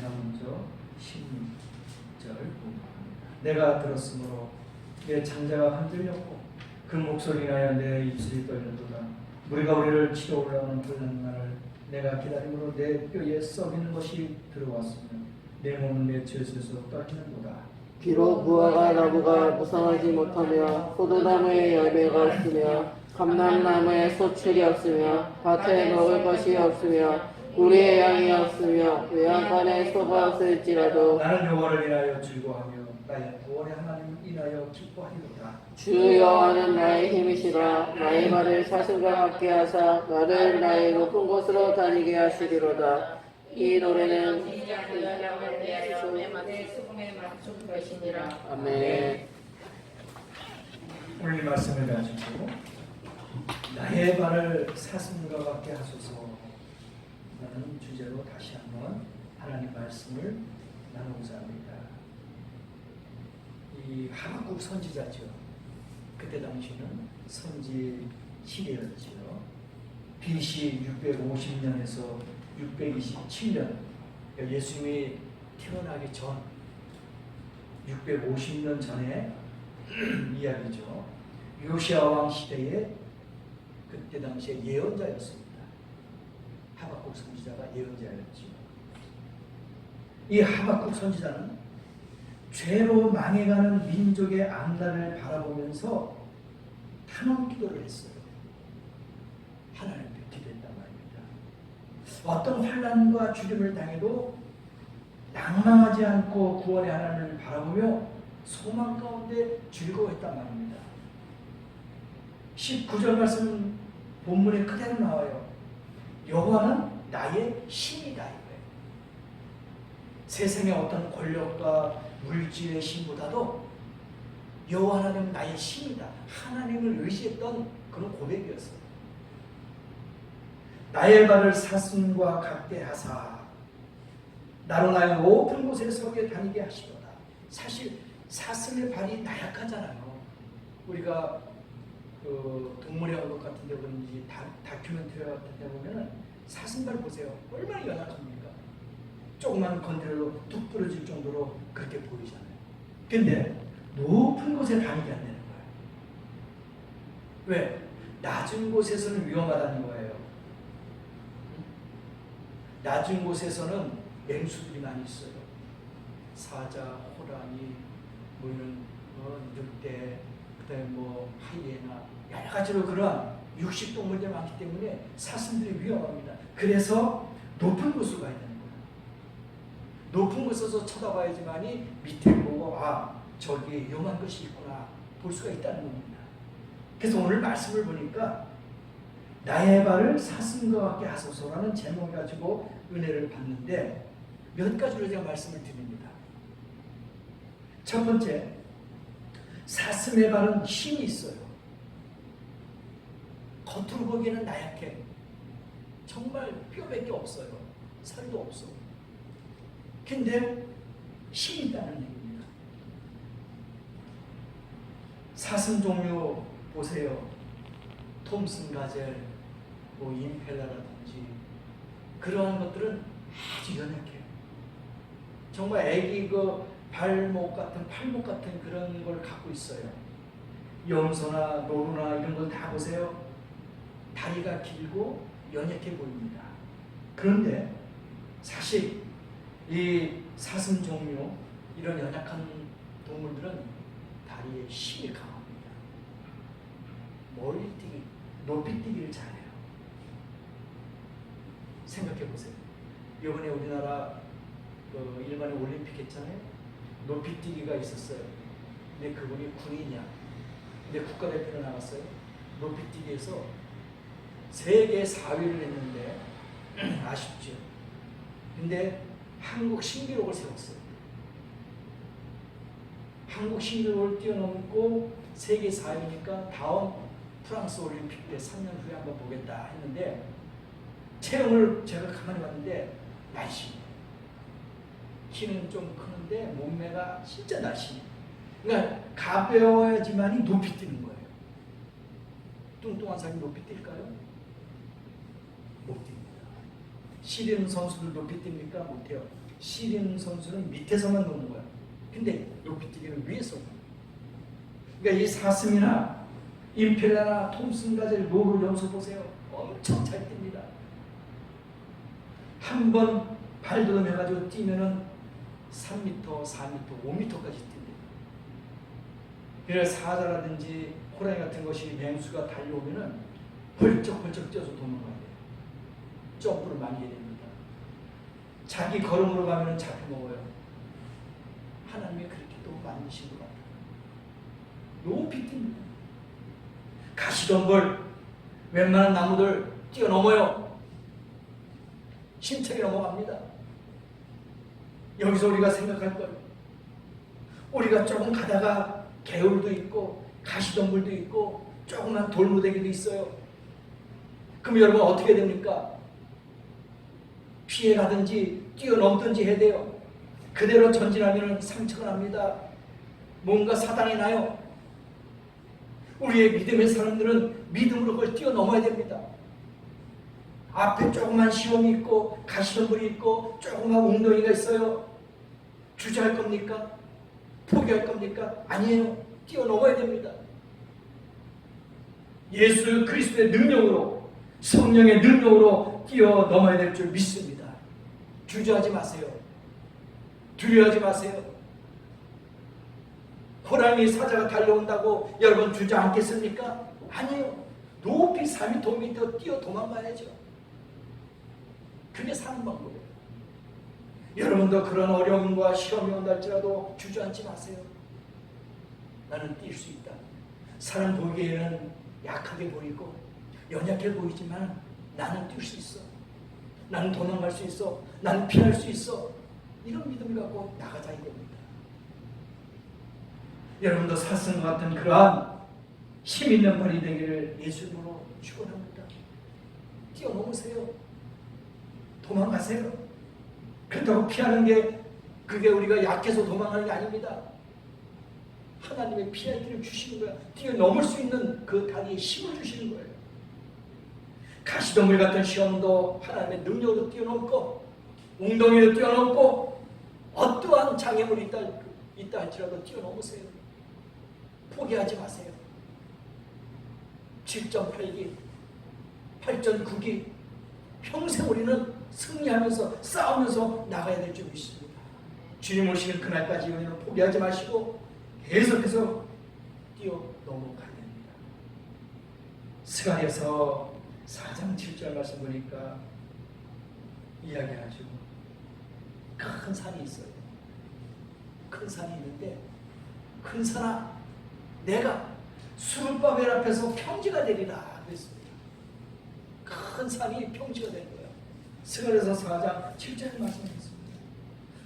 제가 먼저 16절 공부합니다. 내가 들었으므로 내 창자가 흔들렸고 그 목소리 나여 내 입술이 떨렸도다. 우리가 우리를 치러 올라오는 불난 날을 내가 기다림으로 내 뼈에 썩이는 것이 들어왔으며 내 몸은 내 죄에서 떨리는도다. 비록 무화과 나무가 무성하지 못하며 포도나무에 열매가 없으며 감람나무에 소출이 없으며 밭에 먹을 것이 없으며 우리의 양이 없으며 외양간에 소가 없을지라도 나는 여호와를 인하여 즐거워하며 나의 구원의 하나님을 인하여 기뻐하리로다. 주 여호와는 나의 힘이시라. 나의 발을 사슴과 같게 하사 나를 나의 높은 곳으로 다니게 하시리로다. 이 노래는 아멘. 오늘 이 말씀을 가지고 나의 발을 사슴과 같게 하소서 라는 주제로 다시 한번 하나님 말씀을 나누고자 합니다. 이 하박국 선지자죠. 그때 당시는 선지 시대였죠. BC 650년에서 627년, 예수님이 태어나기 전 650년 전에 이야기죠. 요시아 왕 시대에 그때 당시에 예언자였습니다. 하박국 선지자가 예언자였죠. 이 하박국 선지자는 죄로 망해가는 민족의 악난을 바라보면서 탄원 기도를 했어요. 하나님께 기도했단 말입니다. 어떤 환난과 죽임을 당해도 낭망하지 않고 구원의 하나님을 바라보며 소망 가운데 즐거워했단 말입니다. 19절 말씀 본문에 그대로 나와요. 여호와는 나의 힘이다 이거예요. 세상의 어떤 권력과 물질의 힘보다도 여호와 하나님은 나의 힘이다. 하나님을 의지했던 그런 고백이었어요. 나의 발을 사슴과 같게 하사 나로 나의 높은 곳에 서게 다니게 하시도다. 사실 사슴의 발이 나약하잖아요. 우리가 그 동물의 왕국 같은 데 보든지 다큐멘터리 같은 데 보면은 사슴발 보세요. 얼마나 연약합니까? 조그만 건드려도 뚝 부러질 정도로 그렇게 보이잖아요. 근데 높은 곳에 다니게 안 되는 거예요. 왜? 낮은 곳에서는 위험하다는 거예요. 낮은 곳에서는 맹수들이 많이 있어요. 사자, 호랑이, 뭐 이런 늑대, 그다음에 뭐 하이에나 여러 가지로 그런 육식 동물들이 많기 때문에 사슴들이 위험합니다. 그래서 높은 곳으로 가야 되는 거예요. 높은 곳에서 쳐다봐야지만이 밑에 보고 저기 위험한 것이 있구나 볼 수가 있다는 겁니다. 그래서 오늘 말씀을 보니까 나의 발을 사슴과 같게 하소서라는 제목을 가지고 은혜를 받는데 몇 가지로 제가 말씀을 드립니다. 첫 번째, 사슴의 발은 힘이 있어요. 겉으로 보기에는 나약해. 정말 뼈밖에 없어요. 살도 없어. 근데 힘이 있다는 얘기입니다. 사슴 종류 보세요. 톰슨 가젤, 뭐 임펠라라든지 그러한 것들은 아주 연약해요. 정말 애기 그 발목 같은 팔목 같은 그런 걸 갖고 있어요. 염소나 노루나 이런 걸 다 보세요. 다리가 길고 연약해 보입니다. 그런데 사실 이 사슴 종류 이런 연약한 동물들은 다리에 힘이 강합니다. 멀리 뛰기, 높이 뛰기를 잘해요. 생각해 보세요. 이번에 우리나라 일반의 올림픽 했잖아요. 높이 뛰기가 있었어요. 근데 그분이 군인이야. 근데 국가대표로 나갔어요. 높이 뛰기에서 세계 4위를 했는데 아쉽죠. 근데 한국 신기록을 세웠어요. 한국 신기록을 뛰어넘고 세계 4위니까 다음 프랑스 올림픽 때 3년 후에 한번 보겠다 했는데 체형을 제가 가만히 봤는데 날씬해요. 키는 좀 크는데 몸매가 진짜 날씬해요. 그러니까 가벼워야지만이 높이 뛰는 거예요. 뚱뚱한 사람이 높이 뛸까요? 못 뜁니다. 씨름 선수들 높이 뜁니까? 못해요. 씨름 선수는 밑에서만 노는 거야. 근데 높이뛰기는 위에서. 그러니까 이 사슴이나 임펠라나 톰슨 가젤 노루 염소 보세요. 엄청 잘 뜁니다. 한 번 발돋움해가지고 뛰면은 3m, 4m, 5m까지 뜁니다. 그래서 사자라든지 호랑이 같은 것이 맹수가 달려오면은 벌쩍벌쩍 뛰어서 도망가야 돼요. 점프를 많이 해야 됩니다. 자기 걸음으로 가면은 잡혀먹어요. 하나님이 그렇게 또 만드신 것 같아요. 높이 뜁니다. 가시덤불, 웬만한 나무들 뛰어넘어요. 힘차게 넘어갑니다. 여기서 우리가 생각할 거예요. 우리가 조금 가다가 개울도 있고 가시덤불도 있고 조그만 돌무더기도 있어요. 그럼 여러분 어떻게 됩니까? 피해가든지 뛰어넘든지 해야 돼요. 그대로 전진하면 상처가 납니다. 뭔가 사단이 나요. 우리의 믿음의 사람들은 믿음으로 그걸 뛰어넘어야 됩니다. 앞에 조그만 시험이 있고 가시덤불이 있고 조그만 웅덩이가 있어요. 주저할 겁니까? 포기할 겁니까? 아니에요. 뛰어넘어야 됩니다. 예수 그리스도의 능력으로, 성령의 능력으로 뛰어넘어야 될 줄 믿습니다. 주저하지 마세요. 두려워하지 마세요. 호랑이 사자가 달려온다고 여러분 주저앉겠습니까? 아니에요. 높이 4m, 5m 뛰어 도망가야죠. 그게 사는 방법이에요. 여러분도 그런 어려움과 시험이 온다 할지라도 주저앉지 마세요. 나는 뛸 수 있다. 사람 보기에는 약하게 보이고 연약해 보이지만 나는 뛸 수 있어. 나는 도망갈 수 있어. 나는 피할 수 있어. 이런 믿음을 갖고 나가자 이겁니다. 여러분도 사슴과 같은 그러한 힘 있는 발이 되기를 예수님으로 축원합니다. 뛰어넘으세요. 도망가세요. 그렇다고 피하는 게 그게 우리가 약해서 도망가는 게 아닙니다. 하나님의 피할 길을 주시는 거야. 뛰어넘을 수 있는 그 다리에 힘을 주시는 거예요. 가시덤불 같은 시험도 하나님의 능력으로 뛰어넘고 웅덩이로 뛰어넘고 어떠한 장애물이 있다 할지라도 뛰어넘으세요. 포기하지 마세요. 7.8기, 8.9기 평생 우리는 승리하면서 싸우면서 나가야 될 줄 믿습니다. 주님 오시는 그날까지 우리는 포기하지 마시고 계속해서 뛰어넘어가야 됩니다. 스가랴서 4장 7절 말씀 보니까 이야기하죠. 큰 산이 있어요. 큰 산이 있는데 큰 산아 내가 수르바벨 앞에서 평지가 되리라 그랬습니다. 큰 산이 평지가 된 거예요. 스가랴서 4장 7절 말씀했습니다.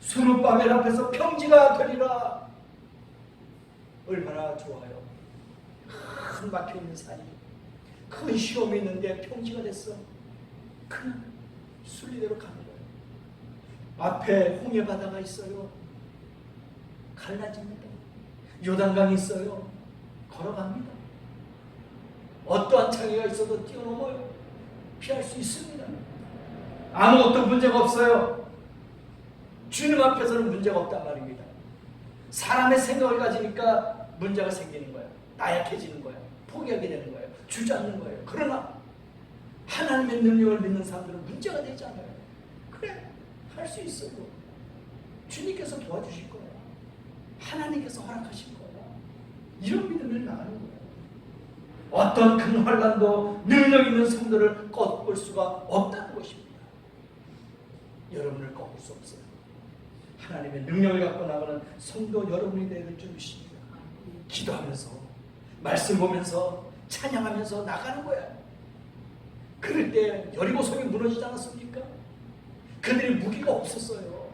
수르바벨 앞에서 평지가 되리라. 얼마나 좋아요. 큰 막혀있는 산이 큰 시험이 있는데 평지가 됐어. 그냥 순리대로 가는 거예요. 앞에 홍해 바다가 있어요. 갈라집니다. 요단강이 있어요. 걸어갑니다. 어떠한 장애가 있어도 뛰어넘어요. 피할 수 있습니다. 아무것도 문제가 없어요. 주님 앞에서는 문제가 없단 말입니다. 사람의 생각을 가지니까 문제가 생기는 거예요. 나약해지는 거예요. 포기하게 되는 거예요. 주저앉는 거예요. 그러나 하나님의 능력을 믿는 사람들은 문제가 되지 않아요. 그래, 할 수 있어요. 주님께서 도와주실 거예요. 하나님께서 허락하신 거예요. 이런 믿음을 나가는 거예요. 어떤 큰 환난도 능력 있는 성도를 꺾을 수가 없다는 것입니다. 여러분을 꺾을 수 없어요. 하나님의 능력을 갖고 나가는 성도 여러분이 되야 될 줄 믿습니다. 기도하면서 말씀 보면서 찬양하면서 나가는 거야. 그럴 때 여리고성이 무너지지 않았습니까? 그들이 무기가 없었어요.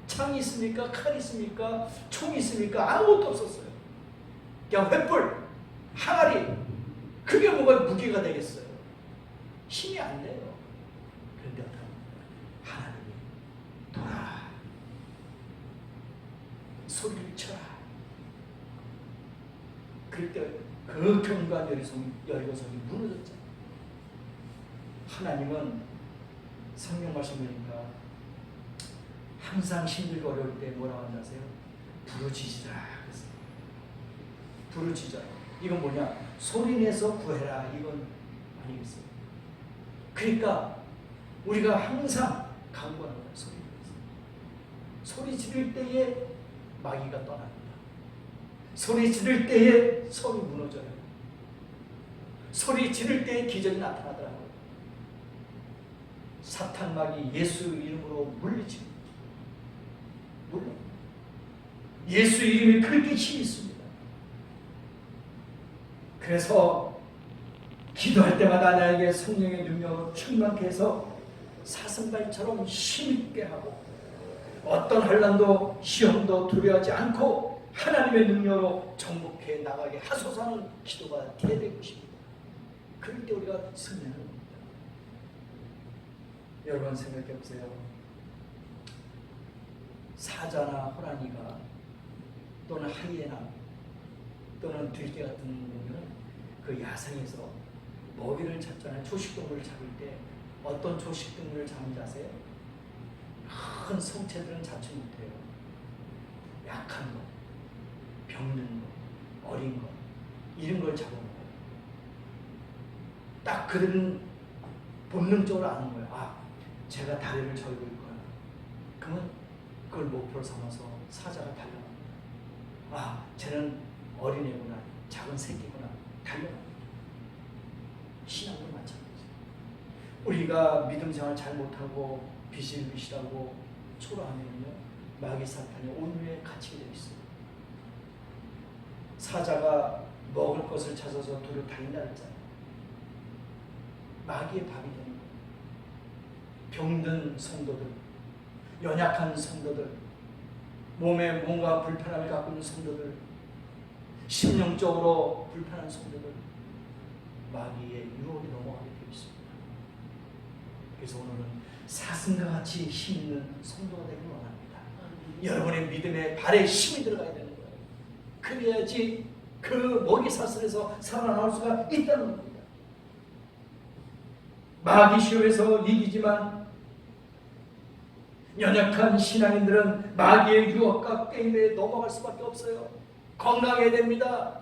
창이 있습니까? 칼이 있습니까? 총이 있습니까? 아무것도 없었어요. 그냥 횃불, 항아리, 그게 뭐가 무기가 되겠어요? 힘이 안 돼요. 그런데 하나님이 돌아라, 소리를 쳐라. 그럴 때 그 견고한 여리고성이 무너졌잖아요. 하나님은 성경 말씀 보니까 항상 힘들고 어려울 때 뭐라고 하는지 아세요? 부르짖으라 그랬어요. 부르짖어라. 이건 뭐냐? 소리내서 구해라. 이건 아니겠어요. 그러니까 우리가 항상 강구하는 거예요. 소리 지를 때에 마귀가 떠납니다. 소리 지를 때에 성이 무너져요. 소리 지를 때에 기적이 나타나더라고요. 사탄 마귀 예수 이름으로 물리칩니다. 물러. 예수 이름이 그렇게 힘이 있습니다. 그래서 기도할 때마다 나에게 성령의 능력으로 충만케 해서 사슴발처럼 힘있게 하고 어떤 환난도 시험도 두려워하지 않고 하나님의 능력으로 정복해 나가게 하소서하는 기도가 되어야 되고 싶습니다. 그럴 때 우리가 승리하는 겁니다. 여러분 생각해 보세요. 사자나 호랑이가 또는 하이에나 또는 들개 같은 경우는 그 야생에서 먹이를 찾잖아요. 초식동물을 잡을 때 어떤 초식동물을 잡는지 아세요? 큰 성체들은 잡지 못해요. 약한 것, 병든 것, 어린 것 이런 걸 잡아먹어요. 딱 그들은 본능적으로 아는 거예요. 아, 제가 다리를 절고 있구나. 그러면 그걸 목표로 삼아서 사자가 달려갑니다. 아, 쟤는 어린애구나, 작은 새끼구나, 달려갑니다. 신앙도 마찬가지예요. 우리가 믿음 생활 잘 못하고 비실비실하고 초라하면요, 마귀 사탄이 온유에 갇히게 되어 있어요. 사자가 먹을 것을 찾아서 두루 달린다 했잖아요. 마귀의 밥이 되는 거예요. 병든 성도들, 연약한 성도들, 몸에 뭔가 불편함을 갖고 있는 성도들, 심령적으로 불편한 성도들, 마귀의 유혹에 넘어가게 되어 있습니다. 그래서 오늘은 사슴과 같이 힘 있는 성도가 되길 원합니다. 여러분의 믿음에 발에 힘이 들어가야 되는 거예요. 그래야지 그 먹이 사슬에서 살아나올 수가 있다는 겁니다. 마귀 시험에서 이기지만 연약한 신앙인들은 마귀의 유혹과 게임에 넘어갈 수밖에 없어요. 건강해야 됩니다.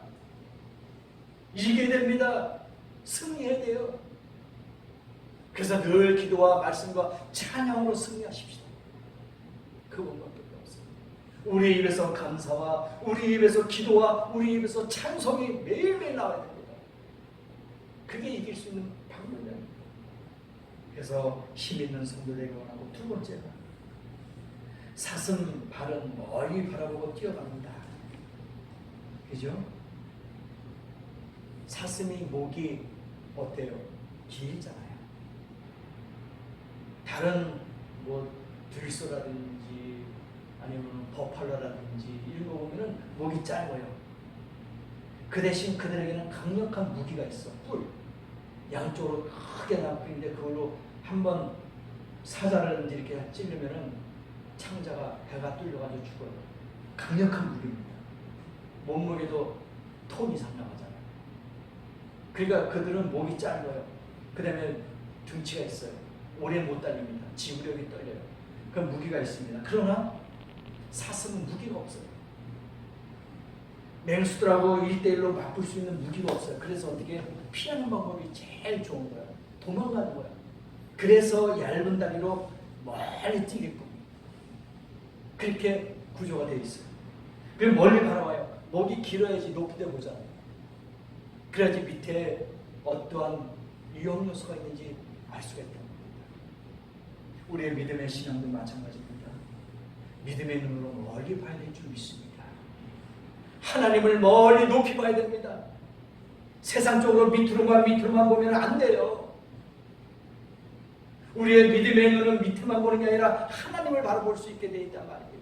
이겨야 됩니다. 승리해야 돼요. 그래서 늘 기도와 말씀과 찬양으로 승리하십시오. 그것밖에 없어요. 우리 입에서 감사와 우리 입에서 기도와 우리 입에서 찬송이 매일매일 나와야 됩니다. 그게 이길 수 있는 방법입니다. 그래서 힘 있는 성도 되기 원하고, 두 번째가 사슴 발은 멀리 바라보고 뛰어갑니다. 그죠? 사슴이 목이 어때요? 길잖아요. 다른 뭐 들소라든지 아니면 버팔로라든지 이런 거 보면은 목이 짧아요. 그 대신 그들에게는 강력한 무기가 있어. 뿔. 양쪽으로 크게 나쁘는데 그걸로 한번 사자라든지 이렇게 찌르면은 창자가 배가 뚫려가지고 죽어요. 강력한 무기입니다. 몸무게도 톤 이상 나가잖아요. 그러니까 그들은 목이 짧아요. 그 다음에 등치가 있어요. 오래 못 달립니다. 지구력이 떨려요. 그 무기가 있습니다. 그러나 사슴은 무기가 없어요. 맹수들하고 1대1로 맞붙을 수 있는 무기가 없어요. 그래서 어떻게 피하는 방법이 제일 좋은 거야. 도망가는 거야. 그래서 얇은 다리로 멀리 뛰게끔 그렇게 구조가 되어 있어요. 그리고 멀리 바라봐요. 목이 길어야지 높이 돼 보잖아요. 그래야지 밑에 어떠한 위험 요소가 있는지 알 수가 있다는 겁니다. 우리의 믿음의 신앙도 마찬가지입니다. 믿음의 눈으로 멀리 봐야 될 줄 믿습니다. 하나님을 멀리 높이 봐야 됩니다. 세상적으로 밑으로만 보면 안 돼요. 우리의 믿음의 눈은 밑에만 보는 게 아니라 하나님을 바라볼 수 있게 되어 있단 말입니다.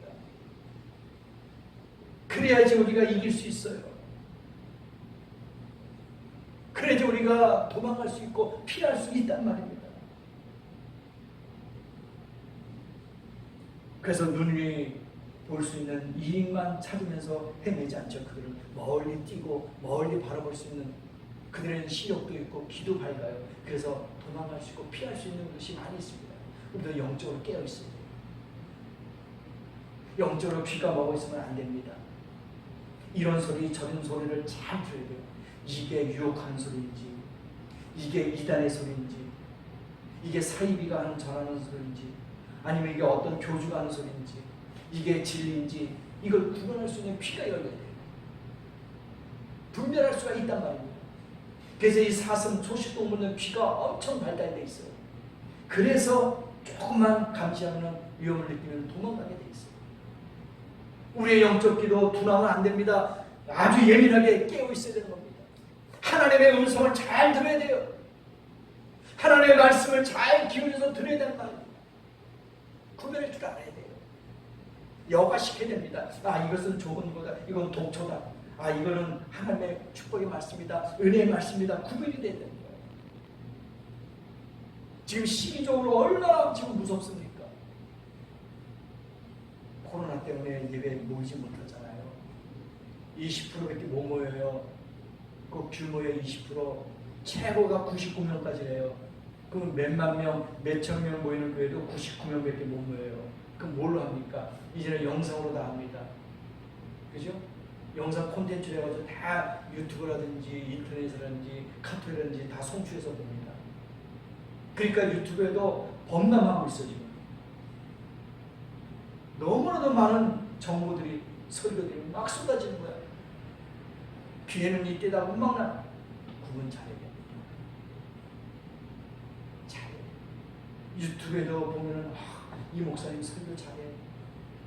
그래야지 우리가 이길 수 있어요. 그래야지 우리가 도망갈 수 있고 피할 수 있단 말입니다. 그래서 눈이 볼 수 있는 이익만 찾으면서 헤매지 않죠. 그들은 멀리 뛰고 멀리 바라볼 수 있는, 그들에는 시력도 있고 귀도 밝아요. 그래서 도망갈 수 있고 피할 수 있는 것이 많이 있습니다. 우리도 영적으로 깨어 있습니다. 영적으로 귀가 먹어 있으면 안 됩니다. 이런 소리 저런 소리를 잘 들어야 돼요. 이게 유혹하는 소리인지, 이게 이단의 소리인지, 이게 사이비가 하는 전하는 소리인지, 아니면 이게 어떤 교주가 하는 소리인지, 이게 진리인지, 이걸 구분할 수 있는 귀가 열려야 돼요. 분별할 수가 있단 말입니다. 그래서 이 사슴 초식동물은 귀가 엄청 발달되어 있어요. 그래서 조금만 감시하면 위험을 느끼면 도망가게 돼 있어요. 우리의 영적 귀도 둔하면 안 됩니다. 아주 예민하게 깨어 있어야 되는 겁니다. 하나님의 음성을 잘 들어야 돼요. 하나님의 말씀을 잘 기울여서 들어야 되는 말입니다. 구별할 줄 알아야 돼요. 여과시켜야 됩니다. 아, 이것은 좋은 거다. 이건 독초다. 아, 이거는 하나님의 축복의 말씀이다. 은혜의 말씀이다. 구별이 돼야 됩니다. 지금 시기적으로 얼마나 지금 무섭습니까? 코로나 때문에 예배 모이지 못하잖아요. 20%밖에 못 모여요. 그 규모의 20%, 최고가 99명까지래요. 그럼 몇만 명, 몇천 명 모이는 교회도 99명밖에 못 모여요. 그럼 뭘로 합니까? 이제는 영상으로 다 합니다. 그죠? 영상 콘텐츠를 해가지고 다 유튜브라든지 인터넷이라든지 카톡이라든지 다 송출해서 봅니다. 그러니까 유튜브에도 범람하고 있어 지금. 너무나도 많은 정보들이, 설교들이 막 쏟아지는 거야. 귀에는 이때다 운망나. 구분 잘해야 됩니다. 잘해. 유튜브에도 보면은 이 목사님 설교 잘해.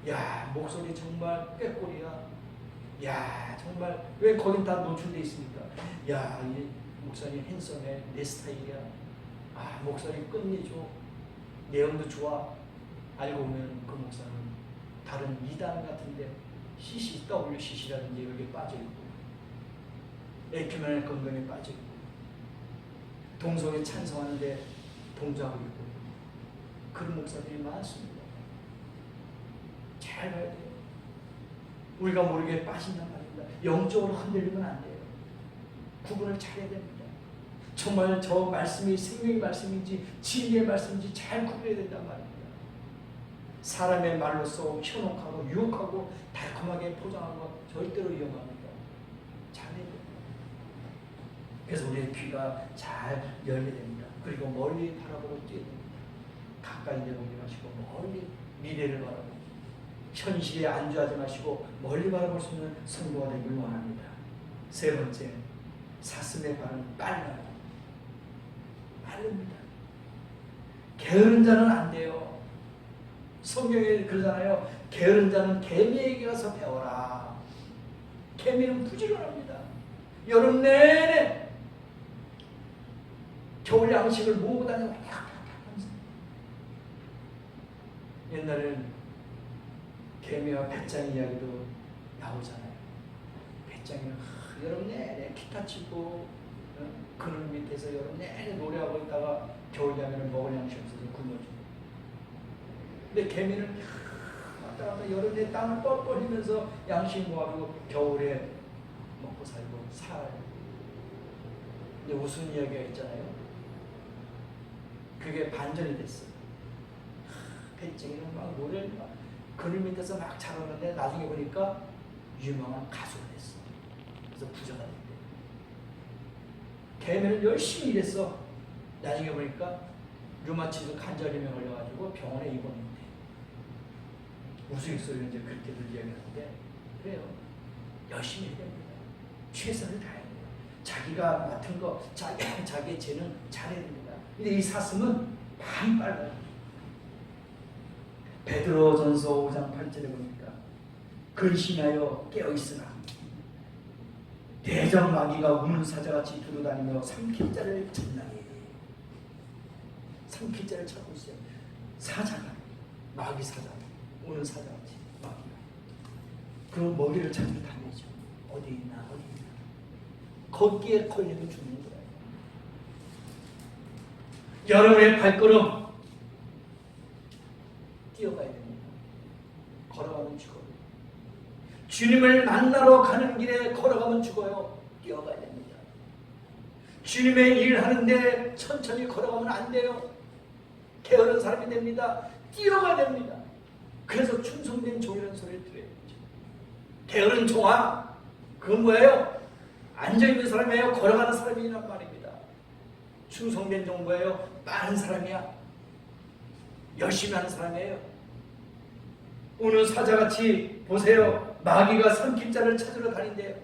야, 목소리 정말 꾀꼬리야. 야, 정말 왜 거긴 다 노출돼 있습니까? 야, 이 목사님 핸섬해. 내 스타일이야. 아, 목소리 끝내줘. 내용도 좋아. 알고 보면 그 목사는 다른 이단 같은데 CCWCC라든지 여기에 빠져있고, 에큐메닉 건강에 빠져있고, 동성애 찬성하는데 동조하고 있고, 그런 목사들이 많습니다. 잘 봐야 돼요. 우리가 모르게 빠진단 말입니다. 영적으로 흔들리면 안 돼요. 구분을 잘해야 됩니다. 정말 저 말씀이 생명의 말씀인지 진리의 말씀인지 잘 구분해야 된단 말입니다. 사람의 말로써 현혹하고 유혹하고 달콤하게 포장하는 것 절대로 위험합니다. 잘해야 됩니다. 그래서 우리의 귀가 잘 열려야 됩니다. 그리고 멀리 바라보고 뛰어야 됩니다. 가까이 내보지 마시고 멀리 미래를 바라보고, 현실에 안주하지 마시고 멀리 바라볼 수 있는 성도가 되길 원합니다. 세 번째, 사슴의 발은 빨라요. 빠릅니다. 게으른 자는 안 돼요. 성경에 그러잖아요. 게으른 자는 개미에게 가서 배워라. 개미는 부지런합니다. 여름 내내 겨울 양식을 모으고 다니고. 옛날에는 개미와 배짱 이야기도 나오잖아요. 배짱이는 여름 내내 기타 치고 그늘 밑에서 여름 내내 노래하고 있다가 겨울 되면 먹을 양식 없어서 굶어지고. 근데 개미는 왔다 갔다 여름 내내 땀을 뻘뻘 흘리면서 양식 모아두고 겨울에 먹고 살고 살아요. 근데 무슨 이야기가 있잖아요. 그게 반전이 됐어요. 배짱이는 막 노래를 막 그늘 밑에서 막 자라는데 나중에 보니까 유명한 가수가 됐어. 그래서 부자가 됐대. 개미는 열심히 일했어. 나중에 보니까 류마티즈 관절염에 걸려가지고 병원에 입원했대. 우스갯소리로 이제 그렇게들 이야기하는데, 그래요. 열심히 해야 됩니다. 최선을 다해야 돼요. 자기가 맡은 거, 자기의 죄는 잘해야 됩니다. 근데 이 사슴은 많이 빨라요. 베드로전서 5장 8절에 보니까 근신하여 깨어있으나 대적 마귀가 우는 사자같이 두루다니며 삼킬 자를 찾나니. 삼킬 자를 찾고 있어요. 사자가, 마귀 사자, 우는 사자같이 마귀가. 그럼 먹이를 찾으러 다니죠. 어디 있나 어디 있나. 거기에 걸리면 죽는 거예요. 여러분의 발걸음 뛰어가야 됩니다. 걸어가면 죽어요. 주님을 만나러 가는 길에 걸어가면 죽어요. 뛰어가야 됩니다. 주님의 일을 하는데 천천히 걸어가면 안 돼요. 게으른 사람이 됩니다. 뛰어가야 됩니다. 그래서 충성된 종이라는 소리를 들어야죠. 게으른 종아, 그건 뭐예요? 앉아있는 사람이에요? 걸어가는 사람이란 말입니다. 충성된 종 뭐예요? 빠른 사람이야. 열심히 하는 사람이에요. 오늘 사자같이 보세요. 마귀가 선길자를 찾으러 다닌대요.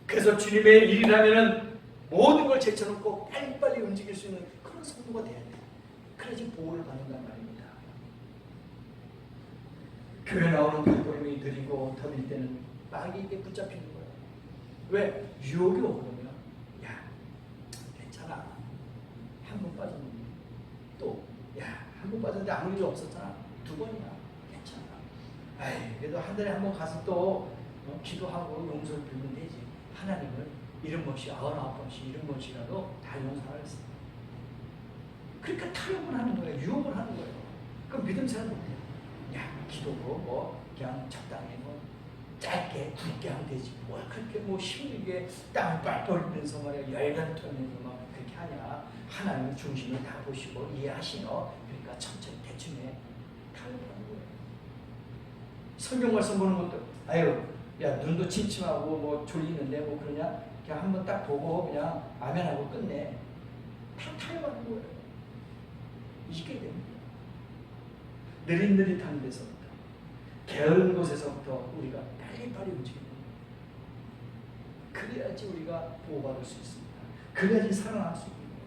그래서 주님의 일이라면 모든 걸 제쳐놓고 빨리빨리 움직일 수 있는 그런 성도가 돼야 돼요. 그래야지 보호를 받는단 말입니다. 교회 나오는 발걸음이 느리고 더딜 때는 마귀에게 붙잡히는 거예요. 왜? 유혹이 오거든요. 야, 괜찮아. 한 번 빠졌는데 또, 야, 한 번 빠졌는데 아무 일이 없었잖아. 2번이야. 괜찮아. 아이, 그래도 한 달에 한 번 가서 또 기도하고 용서를 빌면 되지. 하나님을 70번씩, 99번씩, 70번씩이라도 다 용서하겠습니다. 그러니까 타협을 하는 거예요. 유혹을 하는 거예요. 그럼 믿음 생활 못해요. 야, 기도도 뭐 그냥 적당히 뭐 짧게 굵게 하면 되지. 뭘 그렇게 뭐 힘들게 땀을 빨빨 흘리면서 말이야 열간 털면서 막 그렇게 하냐. 하나님의 중심을 다 보시고 이해하시너. 그러니까 천천히 대충 해. 타협하는 거예요. 성경 말씀 보는 것도 아유, 야 눈도 침침하고 뭐 졸리는데 뭐 그러냐. 그냥 한번 딱 보고 그냥 아멘하고 끝내. 다 타협하는 거예요. 이게 됩니다. 느릿느릿한 데서부터 게으른 곳에서부터 우리가 빨리빨리 움직이는 거예요. 그래야지 우리가 보호받을 수 있습니다. 그래야지 살아날 수 있는 거예요.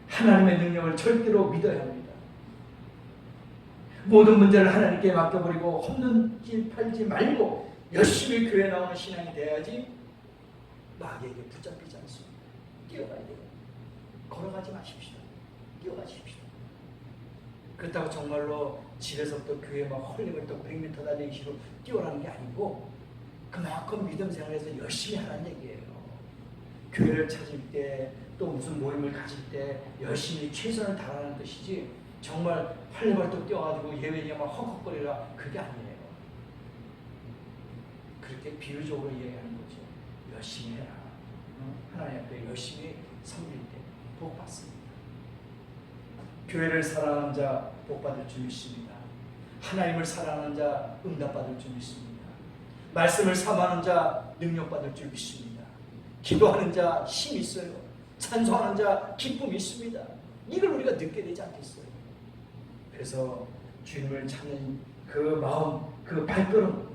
하나님의 능력을 절대로 믿어야 합니다. 모든 문제를 하나님께 맡겨버리고 헛는 길 팔지 말고 열심히 교회 나오는 신앙이 돼야지 마귀에게 붙잡히지 않습니다. 뛰어가야 돼요. 걸어가지 마십시오. 뛰어가십시오. 그렇다고 정말로 집에서부터 교회 막 헐리벌떡 100m 달리기로 뛰어라는 게 아니고 그만큼 믿음 생활에서 열심히 하라는 얘기예요. 교회를 찾을 때 또 무슨 모임을 가질 때 열심히 최선을 다하는 뜻이지 정말 헐리벌떡 뛰어가지고 예배에 막 헉헉거리라 그게 아니에요. 그렇게 비유적으로 이야기하는 거죠. 열심히 해라. 하나님 앞에 열심히 섬길 때 복 받습니다. 교회를 사랑하는 자 복받을 줄 믿습니다. 하나님을 사랑하는 자 응답받을 줄 믿습니다. 말씀을 삼하는 자 능력받을 줄 믿습니다. 기도하는 자 힘이 있어요. 찬송하는 자 기쁨이 있습니다. 이걸 우리가 느끼게 되지 않겠어요? 그래서 주님을 찾는 그 마음, 그 발걸음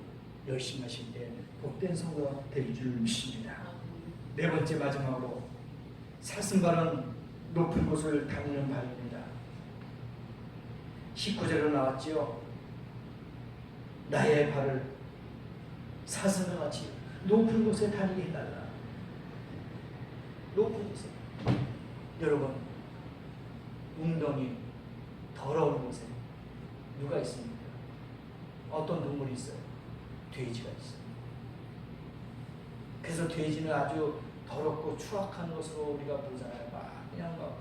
열심히 하실 때 복된 성도가 될 줄 믿습니다. 네 번째 마지막으로 사슴발은 높은 곳을 다니는 발입니다. 19절로 나왔지요. 나의 발을 사슴과 같이 높은 곳에 다니게 해달라. 높은 곳에. 여러분, 웅덩이, 더러운 곳에 누가 있습니까? 어떤 동물이 있어요? 돼지가 있어요. 그래서 돼지는 아주 더럽고 추악한 것으로 우리가 보잖아요. 막 그냥 막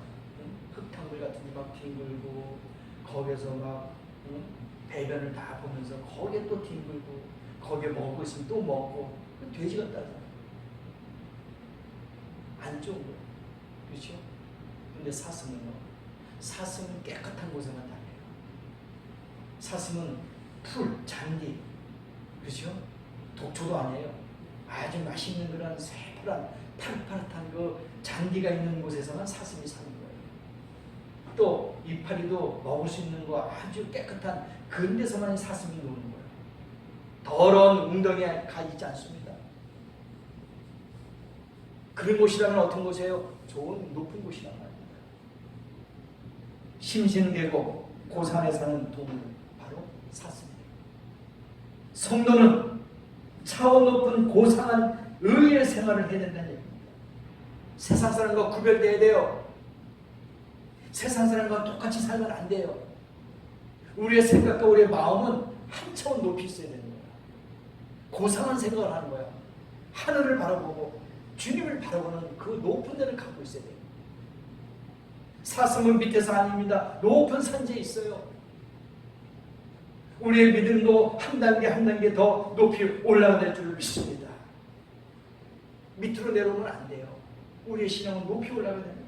흙탕물 같은 데 막 뒹굴고 거기에서 막 배변을 다 보면서 거기에 또 뒹굴고 거기에 먹고 있으면 또 먹고 돼지 같다잖아요. 안 좋은 거예요. 그렇죠? 근데 사슴은요. 사슴은 깨끗한 곳에만 다녀요. 사슴은 풀, 잔디, 그렇죠? 독초도 아니에요. 아주 맛있는 그런 새파란 파릇파릇한 그 잔디가 있는 곳에서만 사슴이 사는 거예요. 또 이파리도 먹을 수 있는 거 아주 깨끗한 그런 데서만 사슴이 노는 거예요. 더러운 웅덩이에 가 있지 않습니다. 그런 곳이라면 어떤 곳이에요? 좋은 높은 곳이란 말입니다. 심신계곡 고산에 사는 동물 바로 사슴이에요. 성도는 차원 높은 고상한 의의 생활을 해야 된다는 얘기입니다. 세상 사람과 구별돼야 돼요. 세상 사람과 똑같이 살면 안 돼요. 우리의 생각과 우리의 마음은 한 차원 높이 있어야 되는 거야. 고상한 생각을 하는 거야. 하늘을 바라보고 주님을 바라보는 그 높은 데를 갖고 있어야 돼요. 사슴은 밑에서 아닙니다. 높은 산지에 있어요. 우리의 믿음도 한 단계 한 단계 더 높이 올라갈 줄 믿습니다. 밑으로 내려오면 안 돼요. 우리의 신앙은 높이 올라가야 됩니다.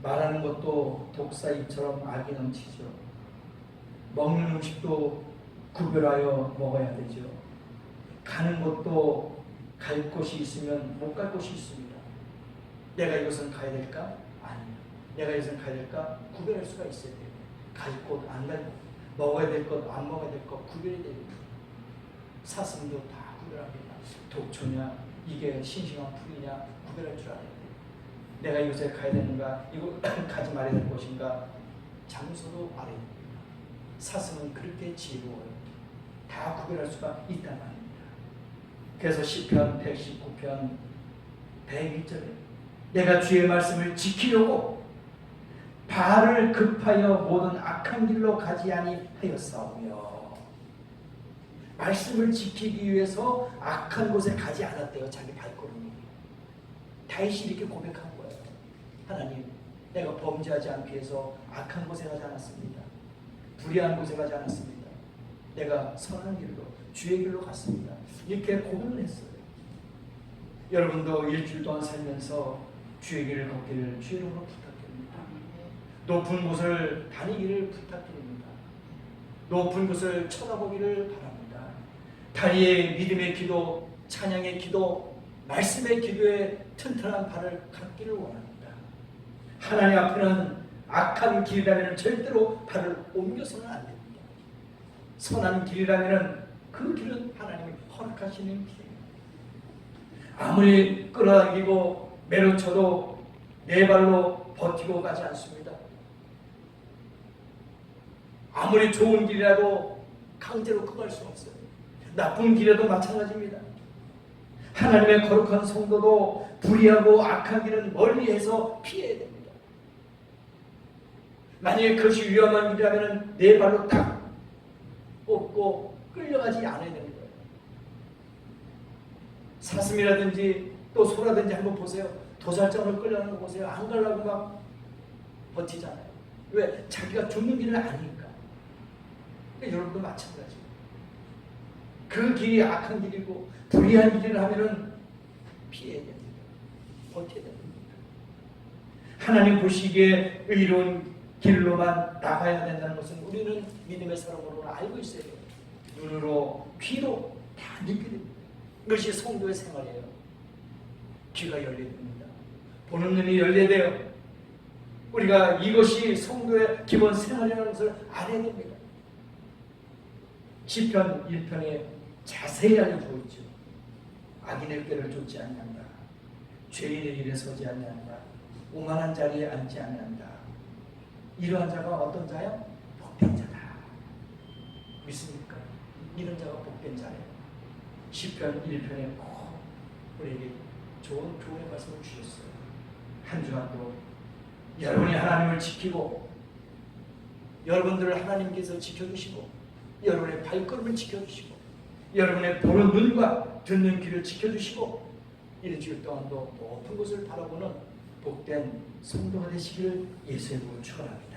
말하는 것도 독사입처럼 악이 넘치죠. 먹는 음식도 구별하여 먹어야 되죠. 가는 곳도 갈 곳이 있으면 못 갈 곳이 있습니다. 내가 이것은 가야 될까? 아니요. 내가 이것은 가야 될까? 구별할 수가 있어야 돼요. 갈 곳, 안 갈 곳, 먹어야 될 것, 안 먹어야 될 것 구별이 됩니다. 사슴도 다 구별합니다. 독초냐, 이게 싱싱한 풀이냐 구별할 줄 알아야 돼요. 내가 이곳에 가야 되는가, 이곳 가지 말아야 될 곳인가, 장소도 알아야 됩니다. 사슴은 그렇게 지혜로워요. 다 구별할 수가 있단 말입니다. 그래서 시편 119편 101절에 내가 주의 말씀을 지키려고 발을 급하여 모든 악한 길로 가지 아니하였사오며, 말씀을 지키기 위해서 악한 곳에 가지 않았대요. 자기 발걸음이. 다윗이 이렇게 고백한 거예요. 하나님, 내가 범죄하지 않기 위해서 악한 곳에 가지 않았습니다. 불의한 곳에 가지 않았습니다. 내가 선한 길로, 주의 길로 갔습니다. 이렇게 고백을 했어요. 여러분도 일주일 동안 살면서 주의 길을 걷기를 주의 이름으로 부탁드립니다. 높은 곳을 다니기를 부탁드립니다. 높은 곳을 쳐다보기를 바랍니다. 다리의 믿음의 기도, 찬양의 기도, 말씀의 기도에 튼튼한 발을 갖기를 원합니다. 하나님 앞에는 악한 길이라면 절대로 발을 옮겨서는 안 됩니다. 선한 길이라면 그 길은 하나님이 허락하시는 길입니다. 아무리 끌어당기고 매로쳐도 네 발로 버티고 가지 않습니다. 아무리 좋은 길이라도 강제로 끌어갈 수 없어요. 나쁜 길에도 마찬가지입니다. 하나님의 거룩한 성도도 불의하고 악한 길은 멀리해서 피해야 됩니다. 만약에 그것이 위험한 길이라면 네 발로 딱 꽂고 끌려가지 않아야 되는 거예요. 사슴이라든지 또 소라든지 한번 보세요. 도살장으로 끌려가는 거 보세요. 안 가려고 막 버티잖아요. 왜? 자기가 죽는 길을 아니까. 그러니까 여러분도 마찬가지예요. 그 길이 악한 길이고 불의한 길을 하면은 피해야 됩니다. 버텨야 됩니다. 하나님 보시기에 의로운 길로만 나가야 된다는 것은 우리는 믿음의 사람으로는 알고 있어야 돼요. 눈으로, 귀로 다 느끼게 됩니다. 이것이 성도의 생활이에요. 귀가 열려야 됩니다. 보는 눈이 열려야 돼요. 우리가 이것이 성도의 기본 생활이라는 것을 알아야 됩니다. 시편 1편에 자세히 알려주고 있죠. 악인의 꾀를 쫓지 않는다. 죄인의 길에 서지 않는다. 오만한 자리에 앉지 않는다. 이러한 자가 어떤 자요? 복된 자다. 믿습니까? 이런 자가 복된 자예요. 시편 1편에 꼭 우리에게 좋은 교훈의 말씀을 주셨어요. 한 주간도 여러분이 하나님을 지키고 여러분들을 하나님께서 지켜주시고 여러분의 발걸음을 지켜주시고 여러분의 보는 눈과 듣는 귀를 지켜주시고 일주일 동안도 높은 곳을 바라보는 복된 성도가 되시기를 예수의 이름으로 축원합니다.